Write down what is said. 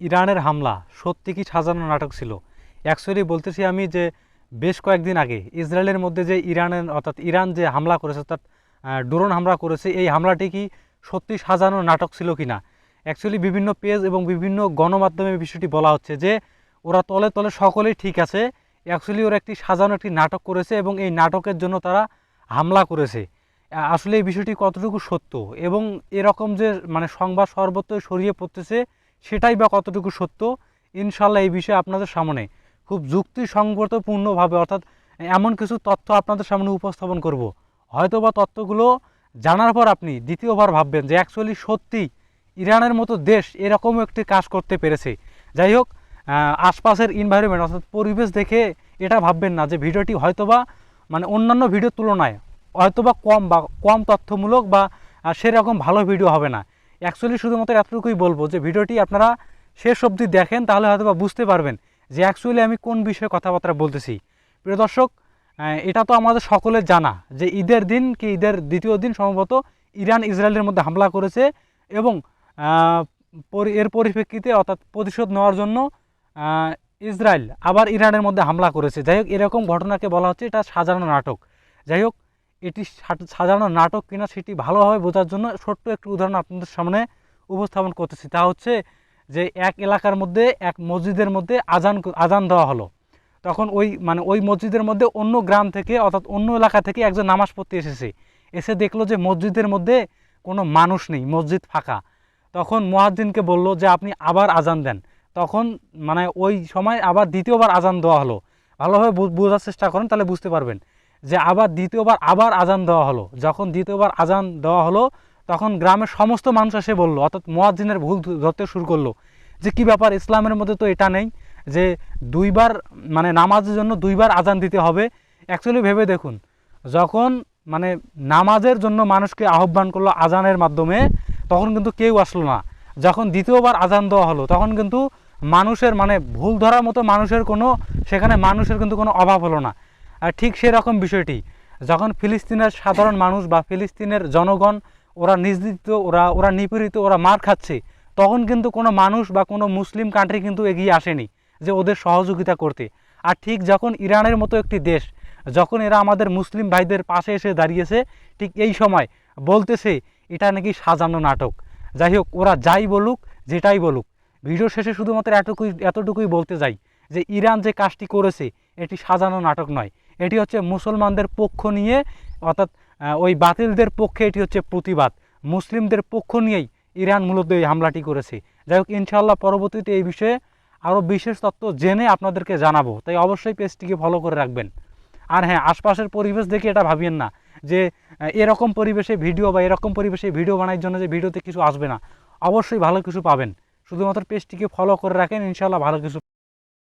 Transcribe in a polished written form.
ইরানের হামলা সত্যি কি সাজানো নাটক ছিল? অ্যাকচুয়ালি বলতেছি আমি যে বেশ কয়েকদিন আগে ইসরায়েলের মধ্যে যে ইরানের অর্থাৎ ইরান যে হামলা করেছে অর্থাৎ ড্রোন হামলা করেছে, এই হামলাটি কি সত্যি সাজানো নাটক ছিল কি না? অ্যাকচুয়ালি বিভিন্ন পেজ এবং বিভিন্ন গণমাধ্যমে বিষয়টি বলা হচ্ছে যে ওরা তলে তলে সকলেই ঠিক আছে, অ্যাকচুয়ালি ওরা একটি সাজানো একটি নাটক করেছে এবং এই নাটকের জন্য তারা হামলা করেছে। আসলে এই বিষয়টি কতটুকু সত্য এবং এরকম যে মানে সংবাদ সর্বত্র ছড়িয়ে পড়তেছে সেটাই বা কতটুকু সত্য, ইনশাল্লাহ এই বিষয়ে আপনাদের সামনে খুব যুক্তিসঙ্গতপূর্ণভাবে অর্থাৎ এমন কিছু তথ্য আপনাদের সামনে উপস্থাপন করব, হয়তো বা তথ্যগুলো জানার পর আপনি দ্বিতীয়বার ভাববেন যে অ্যাকচুয়ালি সত্যি ইরানের মতো দেশ এরকম একটি কাজ করতে পেরেছে। যাই হোক, আশপাশের এনভায়রনমেন্ট অর্থাৎ পরিবেশ দেখে এটা ভাববেন না যে ভিডিওটি হয়তোবা মানে অন্যান্য ভিডিওর তুলনায় হয়তোবা কম তথ্যমূলক বা সেরকম ভালো ভিডিও হবে না। অ্যাকচুয়ালি শুধুমাত্র এতটুকুই বলবো যে ভিডিওটি আপনারা শেষ অবধি দেখেন, তাহলে হয়তো বা বুঝতে পারবেন যে অ্যাকচুয়ালি আমি কোন বিষয়ে কথাবার্তা বলতেছি। প্রিয় দর্শক, এটা তো আমাদের সকলের জানা যে ঈদের দিন কি ঈদের দ্বিতীয় দিন সম্ভবত ইরান ইসরায়েলের মধ্যে হামলা করেছে এবং এর পরিপ্রেক্ষিতে অর্থাৎ প্রতিশোধ নেওয়ার জন্য ইসরায়েল আবার ইরানের মধ্যে হামলা করেছে। যাই হোক, এরকম ঘটনাকে বলা হচ্ছে এটা সাজানো নাটক। যাই হোক, এটি সাজানো নাটক কিনা সেটি ভালোভাবে বোঝার জন্য ছোট্ট একটি উদাহরণ আপনাদের সামনে উপস্থাপন করতেছি। তা হচ্ছে যে এক এলাকার মধ্যে এক মসজিদের মধ্যে আজান দেওয়া হলো। তখন ওই মসজিদের মধ্যে অন্য গ্রাম থেকে অর্থাৎ অন্য এলাকা থেকে একজন নামাজ পড়তে এসে দেখলো যে মসজিদের মধ্যে কোনো মানুষ নেই, মসজিদ ফাঁকা। তখন মুয়াজ্জিনকে বলল যে আপনি আবার আজান দেন। তখন মানে ওই সময় আবার দ্বিতীয়বার আজান দেওয়া হলো। ভালোভাবে বোঝার চেষ্টা করেন, তাহলে বুঝতে পারবেন যে আবার দ্বিতীয়বার আবার আজান দেওয়া হলো। যখন দ্বিতীয়বার আজান দেওয়া হলো তখন গ্রামের সমস্ত মানুষ এসে বলল, অর্থাৎ মুয়াজ্জিনের ভুল ধরতে শুরু করলো যে কী ব্যাপার, ইসলামের মধ্যে তো এটা নেই যে দুইবার মানে নামাজের জন্য দুইবার আজান দিতে হবে। অ্যাকচুয়ালি ভেবে দেখুন, যখন মানে নামাজের জন্য মানুষকে আহ্বান করলো আজানের মাধ্যমে, তখন কিন্তু কেউ আসলো না। যখন দ্বিতীয়বার আজান দেওয়া হলো তখন কিন্তু মানুষের মানে ভুল ধরার মতো সেখানে মানুষের কিন্তু কোনো অভাব হলো না। আর ঠিক সেরকম বিষয়টি যখন ফিলিস্তিনের সাধারণ মানুষ বা ফিলিস্তিনের জনগণ ওরা নির্যাতিত, ওরা নিপীড়িত, ওরা মার খাচ্ছে, তখন কিন্তু কোনো মানুষ বা কোনো মুসলিম কান্ট্রি কিন্তু এগিয়ে আসেনি যে ওদের সহযোগিতা করতে। আর ঠিক যখন ইরানের মতো একটি দেশ, যখন এরা আমাদের মুসলিম ভাইদের পাশে এসে দাঁড়িয়েছে, ঠিক এই সময় বলতেছে এটা নাকি সাজানো নাটক। যাই হোক, ওরা যাই বলুক যেটাই বলুক, ভিডিও শেষে শুধুমাত্র এতটুকুই বলতে যাই যে ইরান যে কাজটি করেছে এটি সাজানো নাটক নয়, এটি হচ্ছে মুসলমানদের পক্ষ নিয়ে অর্থাৎ ওই বাতিলদের পক্ষে এটি হচ্ছে প্রতিবাদ। মুসলিমদের পক্ষ নিয়েই ইরান মূলত এই হামলাটি করেছে। যাই হোক, ইনশাআল্লাহ পরবর্তীতে এই বিষয়ে আরও বিশেষ তথ্য জেনে আপনাদেরকে জানাবো, তাই অবশ্যই পেজটিকে ফলো করে রাখবেন। আর হ্যাঁ, আশপাশের পরিবেশ দেখে এটা ভাবিয়েন না যে এরকম পরিবেশে ভিডিও বা এরকম পরিবেশে ভিডিও বানানোর জন্য যে ভিডিওতে কিছু আসবে না, অবশ্যই ভালো কিছু পাবেন। শুধুমাত্র পেজটিকে ফলো করে রাখেন, ইনশাআল্লাহ ভালো কিছু